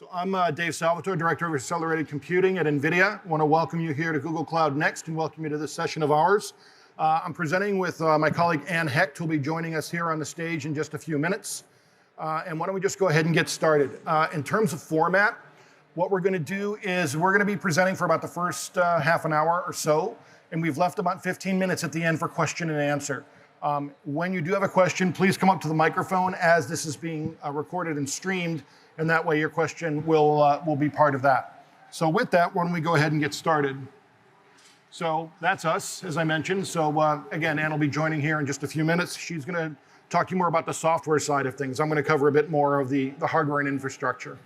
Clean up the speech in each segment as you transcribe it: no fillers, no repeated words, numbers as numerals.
So I'm Dave Salvator, Director of Accelerated Computing at NVIDIA. I want to welcome you here to Google Cloud Next and welcome you to this session of ours. I'm presenting with my colleague Ann Hecht, who will be joining us here on the stage in just a few minutes. And why don't we just go ahead and get started. In terms of format, what we're going to do is we're going to be presenting for about the first half an hour or so, and we've left about 15 minutes at the end for question and answer. When you do have a question, please come up to the microphone as this is being recorded and streamed, and that way your question will be part of that. So with that, why don't we go ahead and get started? So that's us, as I mentioned. So again, Ann will be joining here in just a few minutes. She's going to talk to you more about the software side of things. I'm going to cover a bit more of the hardware and infrastructure.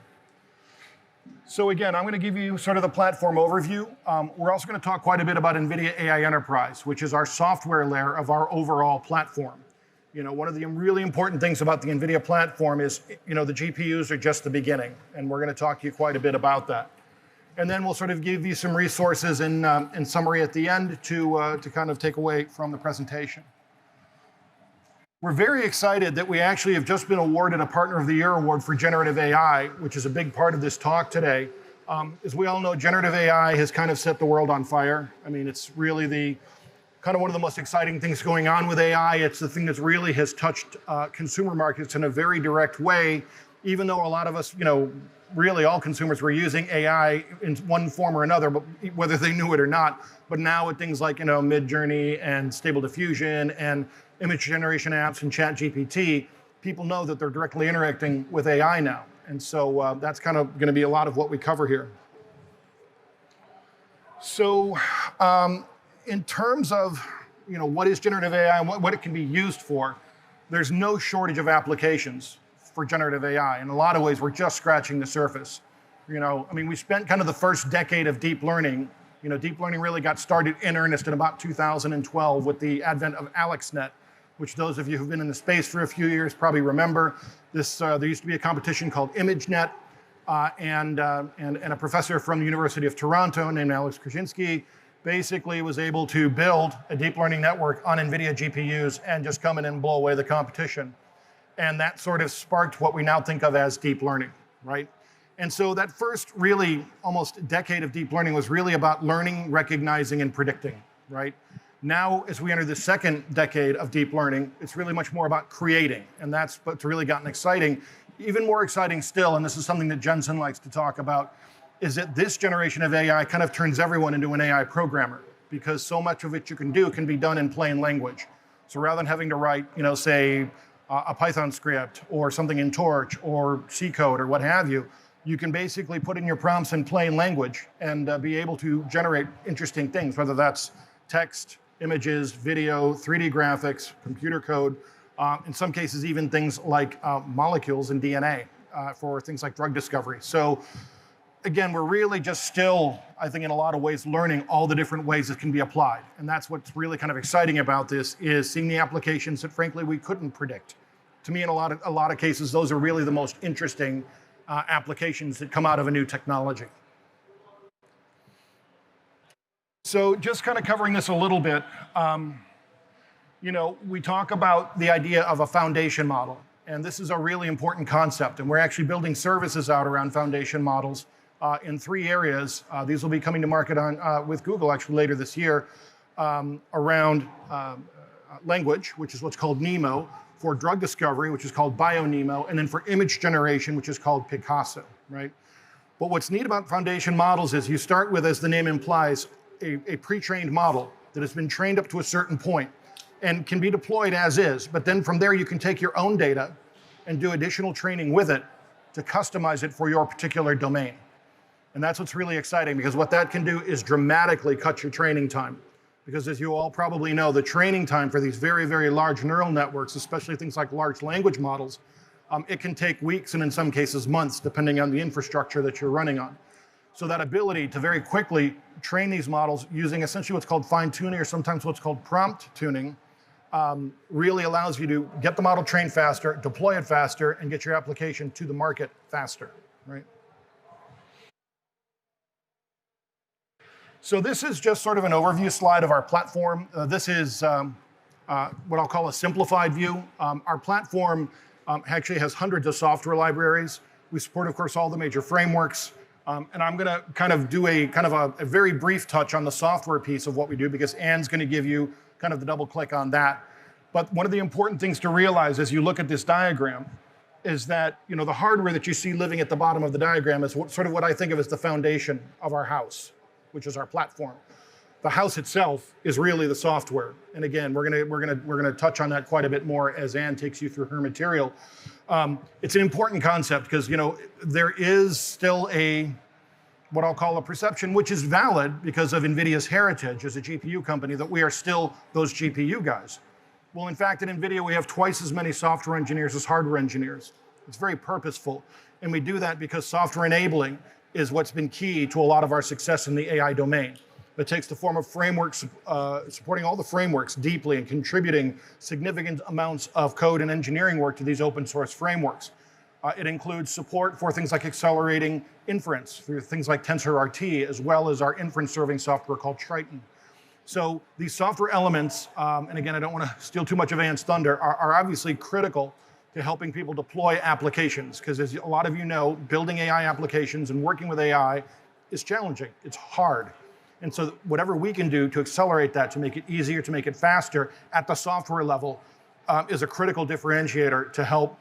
So again, I'm going to give you sort of the platform overview. We're also going to talk quite a bit about NVIDIA AI Enterprise, which is our software layer of our overall platform. You know, one of the really important things about the NVIDIA platform is, the GPUs are just the beginning, and we're going to talk to you quite a bit about that. And then we'll sort of give you some resources in summary at the end to kind of take away from the presentation. We're very excited that we actually have just been awarded a Partner of the Year award for Generative AI, which is a big part of this talk today. As we all know, Generative AI has kind of set the world on fire. I mean, it's really kind of one of the most exciting things going on with AI. It's the thing that really has touched consumer markets in a very direct way, even though a lot of us, really all consumers were using AI in one form or another, but whether they knew it or not. But now with things like, Midjourney and Stable Diffusion and image generation apps and ChatGPT, people know that they're directly interacting with AI now. And so that's kind of going to be a lot of what we cover here. So in terms of, what is generative AI and what it can be used for, there's no shortage of applications for generative AI. In a lot of ways, we're just scratching the surface. We spent kind of the first decade of deep learning. Deep learning really got started in earnest in about 2012 with the advent of AlexNet, which those of you who've been in the space for a few years probably remember. There used to be a competition called ImageNet, and a professor from the University of Toronto named Alex Krasinski basically was able to build a deep learning network on NVIDIA GPUs and just come in and blow away the competition. And that sort of sparked what we now think of as deep learning, right? And so that first really almost decade of deep learning was really about learning, recognizing, and predicting, right? Now, as we enter the second decade of deep learning, it's really much more about creating. And that's what's really gotten exciting. Even more exciting still, and this is something that Jensen likes to talk about, is that this generation of AI kind of turns everyone into an AI programmer, because so much of it you can do can be done in plain language. So rather than having to write, say, a Python script or something in Torch or C code or what have you, you can basically put in your prompts in plain language and be able to generate interesting things, whether that's text, images, video, 3D graphics, computer code, in some cases even things like molecules and DNA for things like drug discovery. So again, we're really just still, I think in a lot of ways, learning all the different ways it can be applied. And that's what's really kind of exciting about this, is seeing the applications that frankly we couldn't predict. To me, in a lot of cases, those are really the most interesting applications that come out of a new technology. So just kind of covering this a little bit, we talk about the idea of a foundation model. And this is a really important concept. And we're actually building services out around foundation models in 3 areas. These will be coming to market with Google actually later this year, around language, which is what's called NeMo, for drug discovery, which is called BioNeMo, and then for image generation, which is called Picasso, right? But what's neat about foundation models is you start with, as the name implies, a pre-trained model that has been trained up to a certain point and can be deployed as is. But then from there, you can take your own data and do additional training with it to customize it for your particular domain. And that's what's really exciting, because what that can do is dramatically cut your training time. Because as you all probably know, the training time for these very, very large neural networks, especially things like large language models, it can take weeks and in some cases months, depending on the infrastructure that you're running on. So that ability to very quickly train these models using essentially what's called fine-tuning, or sometimes what's called prompt tuning, really allows you to get the model trained faster, deploy it faster, and get your application to the market faster, right? So this is just sort of an overview slide of our platform. This is what I'll call a simplified view. Our platform actually has hundreds of software libraries. We support, of course, all the major frameworks. And I'm going to kind of do a very brief touch on the software piece of what we do, because Anne's going to give you kind of the double click on that. But one of the important things to realize as you look at this diagram is that the hardware that you see living at the bottom of the diagram is sort of what I think of as the foundation of our house, which is our platform. The house itself is really the software. And again, we're gonna touch on that quite a bit more as Anne takes you through her material. It's an important concept because there is still what I'll call a perception, which is valid because of NVIDIA's heritage as a GPU company, that we are still those GPU guys. Well, in fact, at NVIDIA, we have twice as many software engineers as hardware engineers. It's very purposeful. And we do that because software enabling is what's been key to a lot of our success in the AI domain. It takes the form of frameworks, supporting all the frameworks deeply and contributing significant amounts of code and engineering work to these open source frameworks. It includes support for things like accelerating inference through things like TensorRT, as well as our inference serving software called Triton. So these software elements, and again, I don't want to steal too much of Anne's thunder, are obviously critical to helping people deploy applications. Because as a lot of you know, building AI applications and working with AI is challenging. It's hard. And so whatever we can do to accelerate that, to make it easier, to make it faster at the software level, is a critical differentiator to help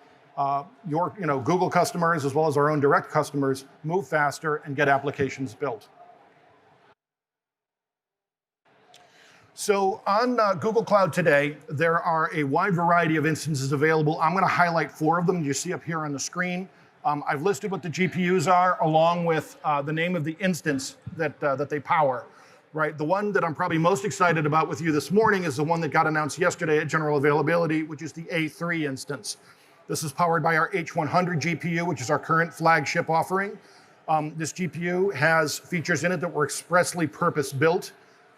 your Google customers, as well as our own direct customers, move faster and get applications built. So on Google Cloud today, there are a wide variety of instances available. I'm going to highlight 4 of them you see up here on the screen. I've listed what the GPUs are, along with the name of the instance that they power. Right? The one that I'm probably most excited about with you this morning is the one that got announced yesterday at general availability, which is the A3 instance. This is powered by our H100 GPU, which is our current flagship offering. This GPU has features in it that were expressly purpose-built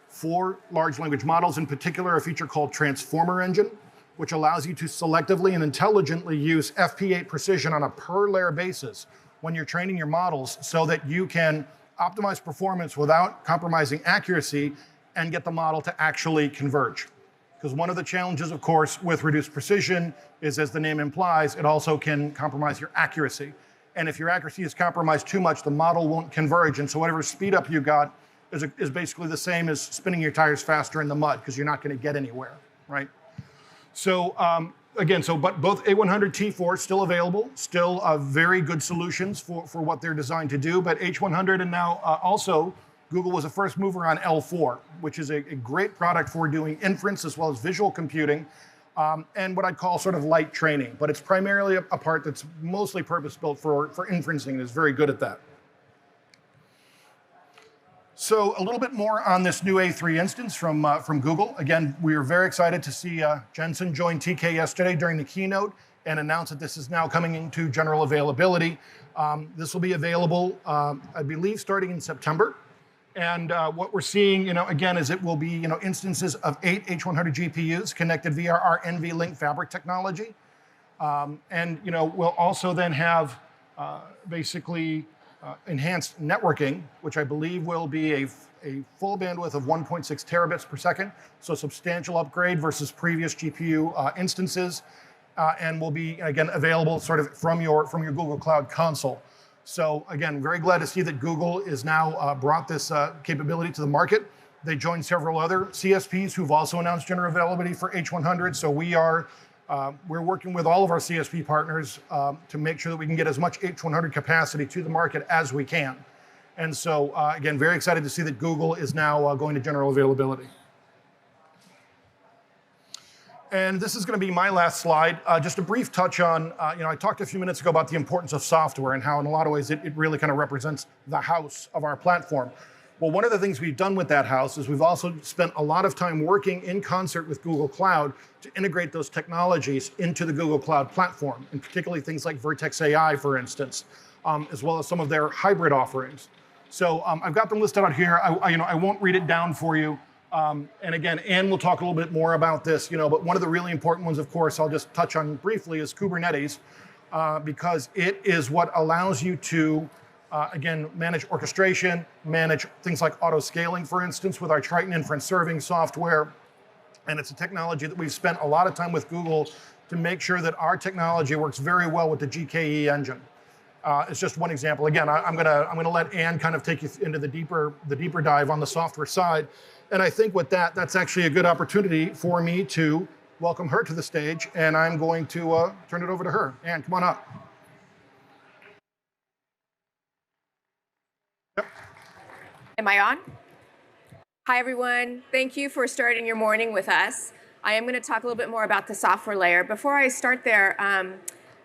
for large language models, in particular a feature called Transformer Engine, which allows you to selectively and intelligently use FP8 precision on a per layer basis when you're training your models, so that you can optimize performance without compromising accuracy and get the model to actually converge. Because one of the challenges, of course, with reduced precision is, as the name implies, it also can compromise your accuracy. And if your accuracy is compromised too much, the model won't converge. And so whatever speed up you got is basically the same as spinning your tires faster in the mud, because you're not going to get anywhere, right? So but both A100 T4 still available, still very good solutions for what they're designed to do. But H100 and now also Google was a first mover on L4, which is a great product for doing inference as well as visual computing, and what I'd call sort of light training. But it's primarily a part that's mostly purpose-built for inferencing and is very good at that. So a little bit more on this new A3 instance from Google. Again, we are very excited to see Jensen join TK yesterday during the keynote and announce that this is now coming into general availability. This will be available, I believe, starting in September. And what we're seeing, again, is it will be, instances of 8 H100 GPUs connected via our NVLink fabric technology. And, we'll also then have basically enhanced networking, which I believe will be a full bandwidth of 1.6 terabits per second, so a substantial upgrade versus previous GPU instances, and will be, again, available sort of from your Google Cloud console. So again, very glad to see that Google is now brought this capability to the market. They joined several other CSPs who've also announced general availability for H100, so we're working with all of our CSP partners to make sure that we can get as much H100 capacity to the market as we can. And so, again, very excited to see that Google is now going to general availability. And this is going to be my last slide. Just a brief touch on, I talked a few minutes ago about the importance of software and how in a lot of ways it really kind of represents the house of our platform. Well, one of the things we've done with that house is we've also spent a lot of time working in concert with Google Cloud to integrate those technologies into the Google Cloud platform, and particularly things like Vertex AI, for instance, as well as some of their hybrid offerings. So I've got them listed out here. I won't read it down for you. And again, Anne will talk a little bit more about this, but one of the really important ones, of course, I'll just touch on briefly, is Kubernetes, because it is what allows you to again, manage orchestration, manage things like auto scaling, for instance, with our Triton inference serving software. And it's a technology that we've spent a lot of time with Google to make sure that our technology works very well with the GKE engine. It's just one example. Again, I'm gonna let Ann kind of take you into the deeper dive on the software side. And I think with that, that's actually a good opportunity for me to welcome her to the stage, and I'm going to turn it over to her. Ann, come on up. Yep. Am I on? Hi, everyone. Thank you for starting your morning with us. I am going to talk a little bit more about the software layer. Before I start there,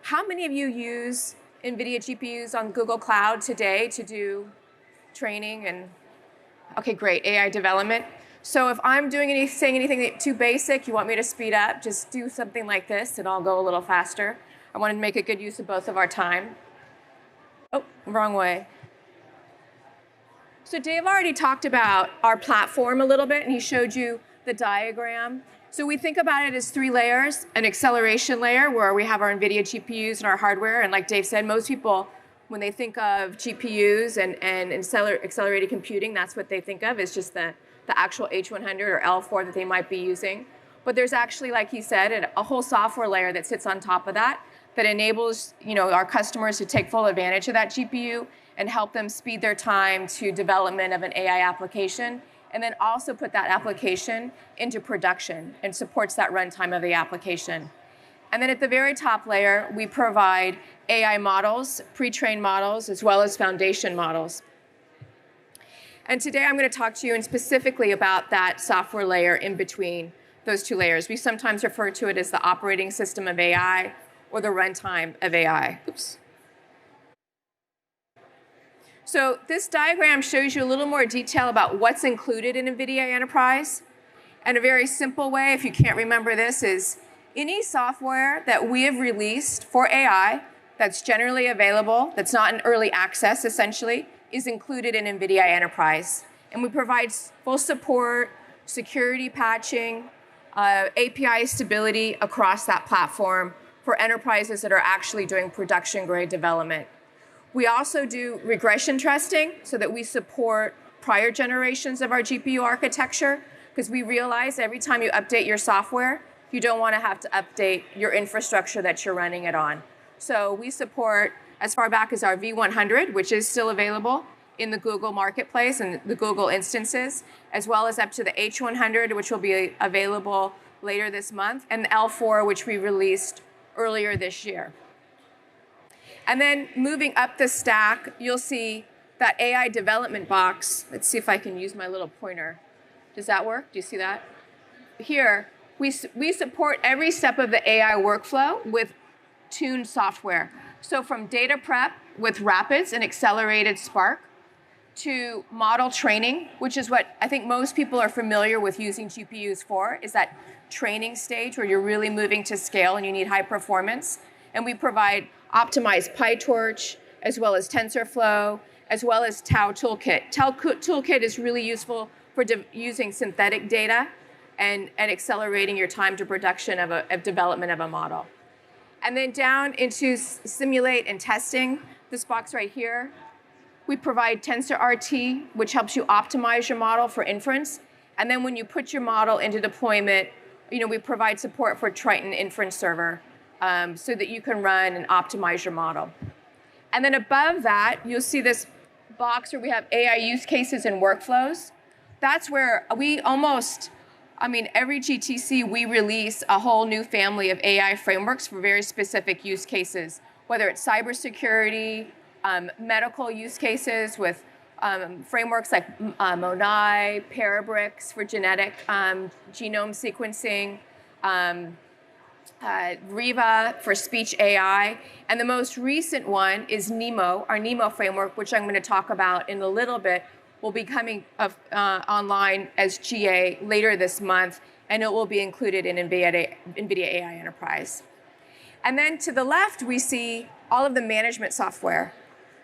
how many of you use NVIDIA GPUs on Google Cloud today to do training and, okay, great, AI development? So if I'm saying anything too basic, you want me to speed up, just do something like this and I'll go a little faster. I want to make a good use of both of our time. Oh, wrong way. So Dave already talked about our platform a little bit, and he showed you the diagram. So we think about it as 3 layers: an acceleration layer where we have our NVIDIA GPUs and our hardware. And like Dave said, most people, when they think of GPUs and accelerated computing, that's what they think of, is just the actual H100 or L4 that they might be using. But there's actually, like he said, a whole software layer that sits on top of that enables our customers to take full advantage of that GPU and help them speed their time to development of an AI application, and then also put that application into production and supports that runtime of the application. And then at the very top layer, we provide AI models, pre-trained models, as well as foundation models. And today I'm going to talk to you specifically about that software layer in between those 2 layers. We sometimes refer to it as the operating system of AI or the runtime of AI. Oops. So this diagram shows you a little more detail about what's included in NVIDIA Enterprise. And a very simple way, if you can't remember this, is any software that we have released for AI that's generally available, that's not in early access essentially, is included in NVIDIA Enterprise. And we provide full support, security patching, API stability across that platform for enterprises that are actually doing production-grade development. We also do regression testing so that we support prior generations of our GPU architecture, because we realize every time you update your software, you don't want to have to update your infrastructure that you're running it on. So we support as far back as our V100, which is still available in the Google Marketplace and the Google instances, as well as up to the H100, which will be available later this month, and the L4, which we released earlier this year. And then moving up the stack, you'll see that AI development box. Let's see if I can use my little pointer. Does that work? Do you see that? Here, we support every step of the AI workflow with tuned software. So from data prep with Rapids and accelerated Spark, to model training, which is what I think most people are familiar with using GPUs for, is that training stage where you're really moving to scale and you need high performance. And we provide optimized PyTorch, as well as TensorFlow, as well as Tau Toolkit. Tau Toolkit is really useful for using synthetic data and accelerating your time to production of development of a model. And then down into simulate and testing, this box right here, we provide TensorRT, which helps you optimize your model for inference. And then when you put your model into deployment, we provide support for Triton Inference Server, so that you can run and optimize your model. And then above that, you'll see this box where we have AI use cases and workflows. That's where every GTC, we release a whole new family of AI frameworks for very specific use cases, whether it's cybersecurity, medical use cases with frameworks like Monai, Parabricks for genetic genome sequencing, Riva for speech AI, and the most recent one is NeMo, our NeMo framework, which I'm going to talk about in a little bit, will be coming online as GA later this month, and it will be included in NVIDIA AI Enterprise. And then to the left, we see all of the management software.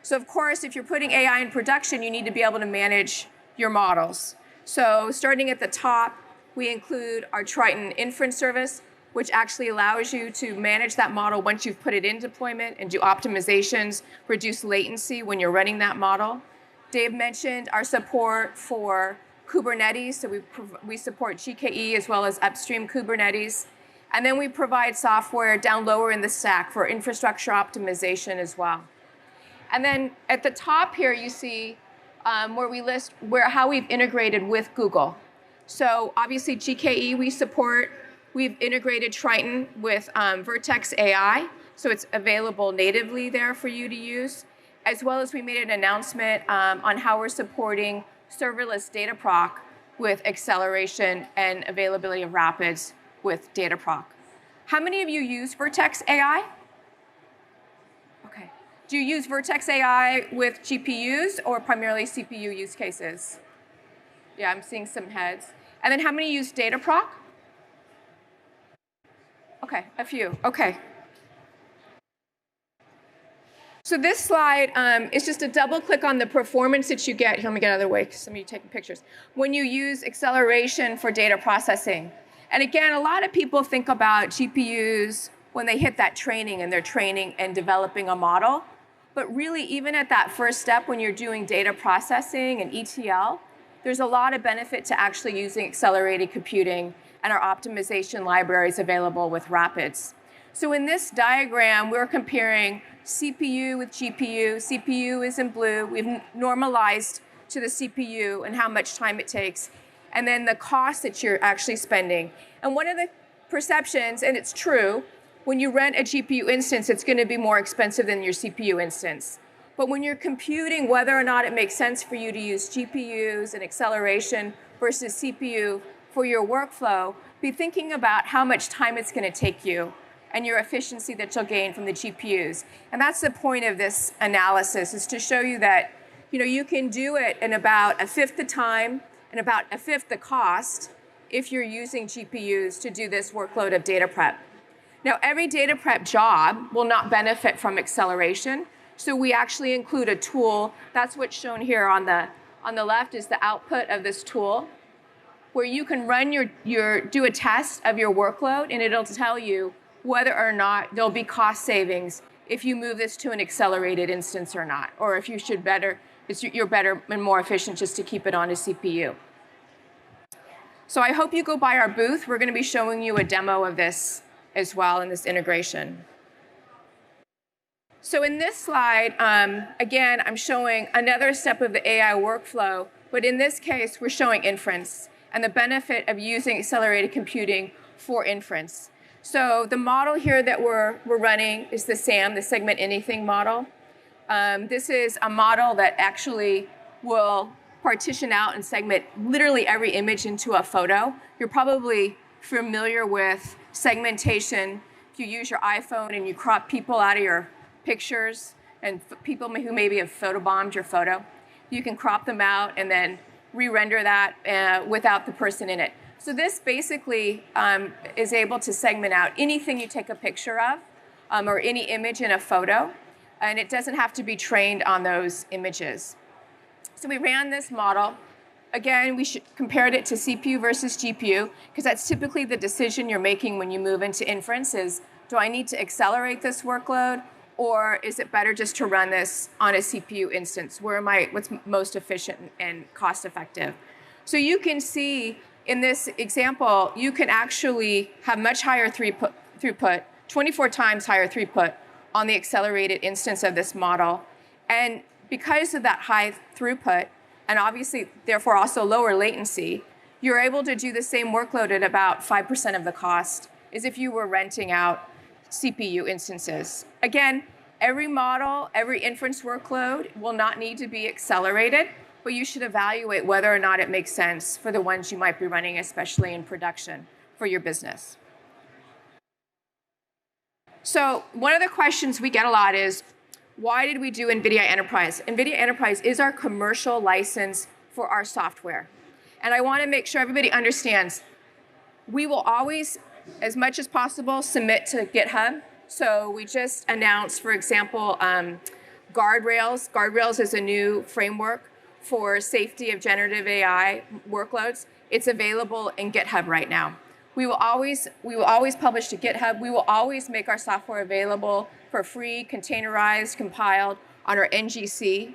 So of course, if you're putting AI in production, you need to be able to manage your models. So starting at the top, we include our Triton Inference Service, which actually allows you to manage that model once you've put it in deployment and do optimizations, reduce latency when you're running that model. Dave mentioned our support for Kubernetes, so we support GKE as well as upstream Kubernetes. And then we provide software down lower in the stack for infrastructure optimization as well. And then at the top here, you see where we list how we've integrated with Google. So obviously GKE we support. We've integrated Triton with Vertex AI, so it's available natively there for you to use, as well as we made an announcement on how we're supporting serverless Dataproc with acceleration and availability of rapids with Dataproc. How many of you use Vertex AI? Okay. Do you use Vertex AI with GPUs or primarily CPU use cases? Yeah, I'm seeing some heads. And then how many use Dataproc? Okay, a few. Okay. So this slide is just a double click on the performance that you get. Here, let me get out of the way because some of you are taking pictures. When you use acceleration for data processing. And again, a lot of people think about GPUs when they hit that training and they're training and developing a model. But really, even at that first step when you're doing data processing and ETL, there's a lot of benefit to actually using accelerated computing and our optimization libraries available with Rapids. So in this diagram, we're comparing CPU with GPU. CPU is in blue. We've normalized to the CPU and how much time it takes, and then the cost that you're actually spending. And one of the perceptions, and it's true, when you rent a GPU instance, it's going to be more expensive than your CPU instance. But when you're computing whether or not it makes sense for you to use GPUs and acceleration versus CPU for your workflow, be thinking about how much time it's going to take you and your efficiency that you'll gain from the GPUs. And that's the point of this analysis, is to show you that you can do it in about a fifth the time and about a fifth the cost if you're using GPUs to do this workload of data prep. Now, every data prep job will not benefit from acceleration, so we actually include a tool. That's what's shown here on the left is the output of this tool, where you can run do a test of your workload, and it'll tell you whether or not there'll be cost savings if you move this to an accelerated instance or not, or if you're better and more efficient just to keep it on a CPU. So I hope you go by our booth. We're going to be showing you a demo of this as well in this integration. So in this slide, again, I'm showing another step of the AI workflow, but in this case, we're showing inference and the benefit of using accelerated computing for inference. So the model here that we're running is the SAM, the segment anything model. This is a model that actually will partition out and segment literally every image into a photo. You're probably familiar with segmentation. If you use your iPhone and you crop people out of your pictures and people who maybe have photobombed your photo, you can crop them out and then re-render that without the person in it. So this basically is able to segment out anything you take a picture of or any image in a photo, and it doesn't have to be trained on those images. So we ran this model. Again, we compared it to CPU versus GPU, because that's typically the decision you're making when you move into inference is, do I need to accelerate this workload, or is it better just to run this on a CPU instance? What's most efficient and cost effective? So you can see in this example, you can actually have much higher throughput, 24 times higher throughput on the accelerated instance of this model. And because of that high throughput, and obviously, therefore, also lower latency, you're able to do the same workload at about 5% of the cost as if you were renting out CPU instances. Again, every model, every inference workload will not need to be accelerated, but you should evaluate whether or not it makes sense for the ones you might be running, especially in production for your business. So one of the questions we get a lot is, why did we do NVIDIA Enterprise? NVIDIA Enterprise is our commercial license for our software. And I want to make sure everybody understands, we will always, as much as possible, submit to GitHub. So we just announced, for example, Guardrails. Guardrails is a new framework for safety of generative AI workloads. It's available in GitHub right now. We will always publish to GitHub. We will always make our software available for free, containerized, compiled on our NGC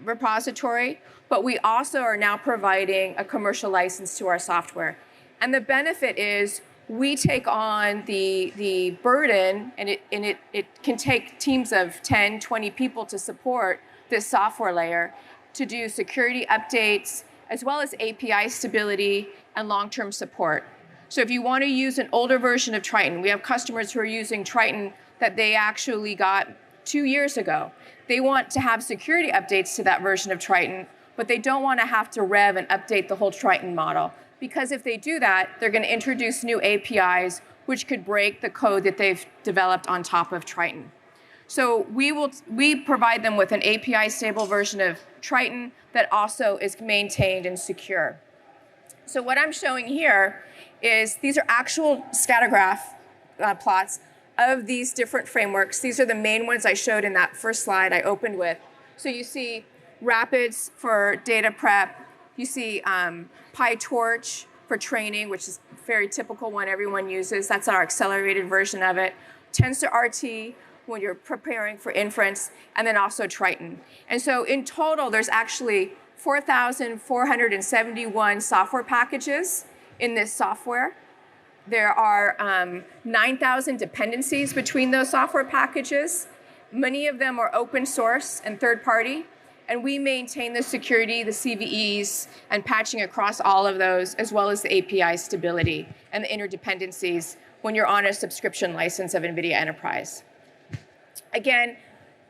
repository. But we also are now providing a commercial license to our software. And the benefit is we take on the burden, and it can take teams of 10, 20 people to support this software layer to do security updates, as well as API stability and long-term support. So if you want to use an older version of Triton, we have customers who are using Triton that they actually got 2 years ago. They want to have security updates to that version of Triton, but they don't want to have to rev and update the whole Triton model. Because if they do that, they're going to introduce new APIs, which could break the code that they've developed on top of Triton. So we provide them with an API stable version of Triton that also is maintained and secure. So what I'm showing here is these are actual scatter graph plots of these different frameworks. These are the main ones I showed in that first slide I opened with. So you see Rapids for data prep. You see PyTorch for training, which is a very typical one everyone uses. That's our accelerated version of it. TensorRT when you're preparing for inference, and then also Triton. And so in total, there's actually 4,471 software packages in this software. There are 9,000 dependencies between those software packages. Many of them are open source and third party. And we maintain the security, the CVEs, and patching across all of those, as well as the API stability and the interdependencies when you're on a subscription license of NVIDIA Enterprise. Again,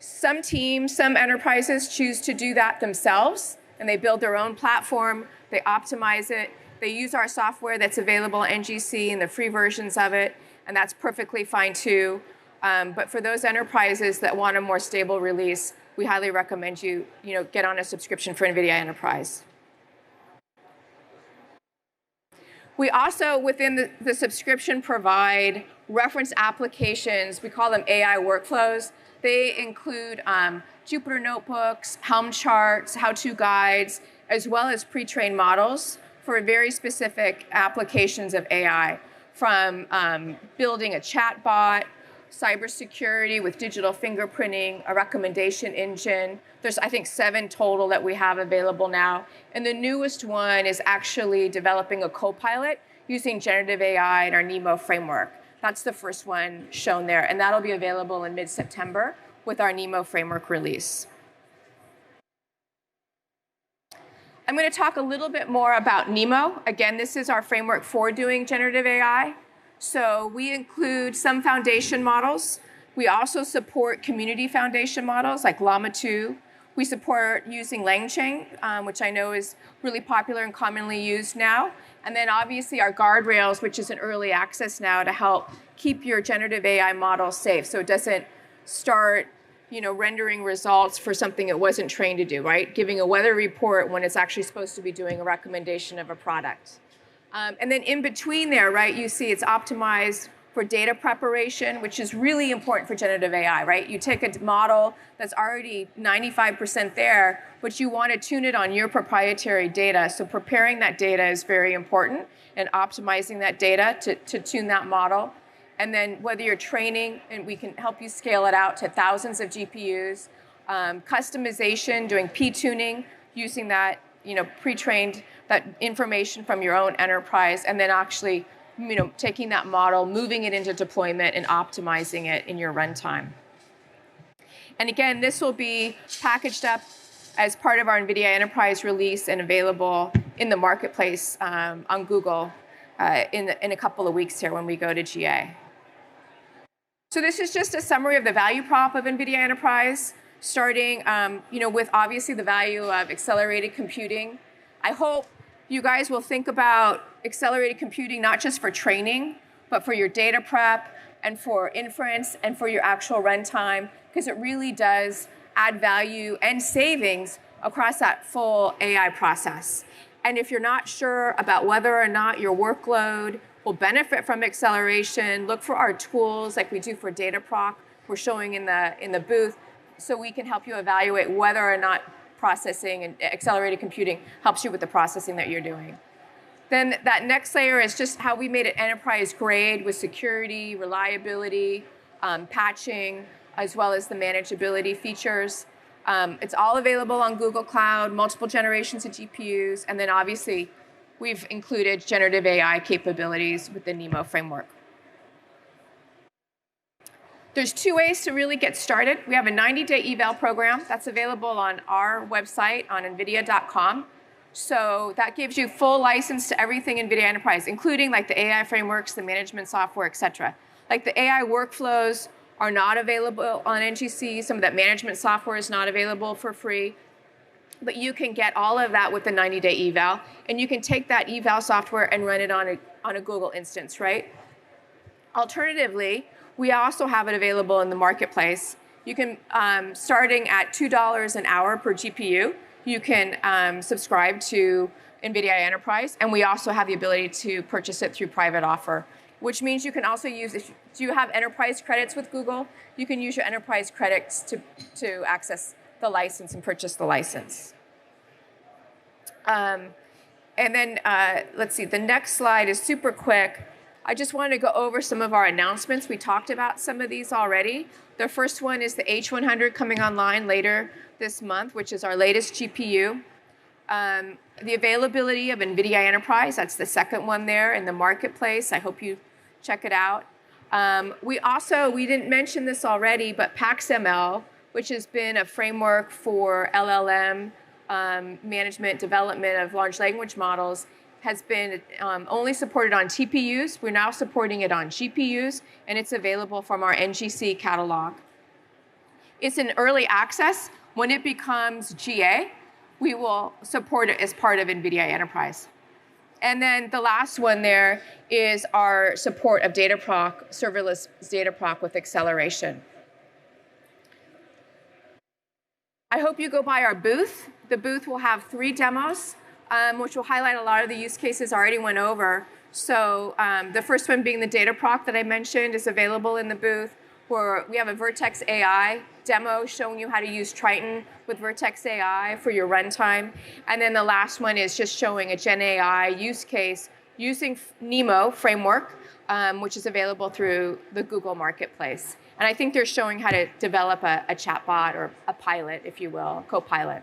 some teams, some enterprises choose to do that themselves, and they build their own platform, they optimize it, they use our software that's available at NGC and the free versions of it, and that's perfectly fine too. But for those enterprises that want a more stable release, we highly recommend you get on a subscription for NVIDIA Enterprise. We also, within the subscription, provide reference applications. We call them AI workflows. They include Jupyter notebooks, Helm charts, how-to guides, as well as pre-trained models for very specific applications of AI, from building a chatbot, cybersecurity with digital fingerprinting, a recommendation engine. There's, I think, 7 total that we have available now. And the newest one is actually developing a co-pilot using generative AI in our NeMo framework. That's the first one shown there. And that'll be available in mid-September with our NeMo framework release. I'm going to talk a little bit more about NeMo. Again, this is our framework for doing generative AI. So we include some foundation models. We also support community foundation models like Llama 2. We support using LangChain, which I know is really popular and commonly used now. And then obviously our guardrails, which is in early access now to help keep your generative AI model safe so it doesn't start rendering results for something it wasn't trained to do, right? Giving a weather report when it's actually supposed to be doing a recommendation of a product. And then in between there, right, you see it's optimized for data preparation, which is really important for generative AI, right? You take a model that's already 95% there, but you want to tune it on your proprietary data. So preparing that data is very important, and optimizing that data to tune that model. And then whether you're training, and we can help you scale it out to thousands of GPUs, customization, doing p-tuning, using that pre-trained that information from your own enterprise, and then actually taking that model, moving it into deployment, and optimizing it in your runtime. And again, this will be packaged up as part of our NVIDIA Enterprise release and available in the marketplace on Google in a couple of weeks here when we go to GA. So this is just a summary of the value prop of NVIDIA Enterprise, starting with obviously the value of accelerated computing. I hope you guys will think about accelerated computing not just for training, but for your data prep and for inference and for your actual runtime, because it really does add value and savings across that full AI process. And if you're not sure about whether or not your workload will benefit from acceleration, look for our tools like we do for data proc. We're showing in the booth, so we can help you evaluate whether or not processing and accelerated computing helps you with the processing that you're doing. Then that next layer is just how we made it enterprise grade with security, reliability, patching, as well as the manageability features. It's all available on Google Cloud, multiple generations of GPUs, and then obviously we've included generative AI capabilities with the NeMo framework. There's 2 ways to really get started. We have a 90-day eval program that's available on our website on nvidia.com. So that gives you full license to everything NVIDIA Enterprise, including like the AI frameworks, the management software, et cetera. Like the AI workflows are not available on NGC. Some of that management software is not available for free. But you can get all of that with the 90-day eval. And you can take that eval software and run it on a Google instance, right? Alternatively, we also have it available in the marketplace. You can, starting at $2 an hour per GPU, you can subscribe to NVIDIA AI Enterprise, and we also have the ability to purchase it through private offer, which means you can also use, if you have enterprise credits with Google, you can use your enterprise credits to access the license and purchase the license. And then, let's see, the next slide is super quick. I just wanted to go over some of our announcements. We talked about some of these already. The first one is the H100 coming online later this month, which is our latest GPU. The availability of NVIDIA Enterprise, that's the second one there in the marketplace. I hope you check it out. We didn't mention this already, but PaxML, which has been a framework for LLM management, development of large language models, has been only supported on TPUs. We're now supporting it on GPUs, and it's available from our NGC catalog. It's in early access. When it becomes GA, we will support it as part of NVIDIA Enterprise. And then the last one there is our support of Dataproc, serverless Dataproc with acceleration. I hope you go by our booth. The booth will have 3 demos, which will highlight a lot of the use cases I already went over. So the first one being the Dataproc that I mentioned is available in the booth, where we have a Vertex AI demo showing you how to use Triton with Vertex AI for your runtime. And then the last one is just showing a GenAI use case using NeMo framework, which is available through the Google Marketplace. And I think they're showing how to develop a chatbot or a pilot, if you will, co-pilot.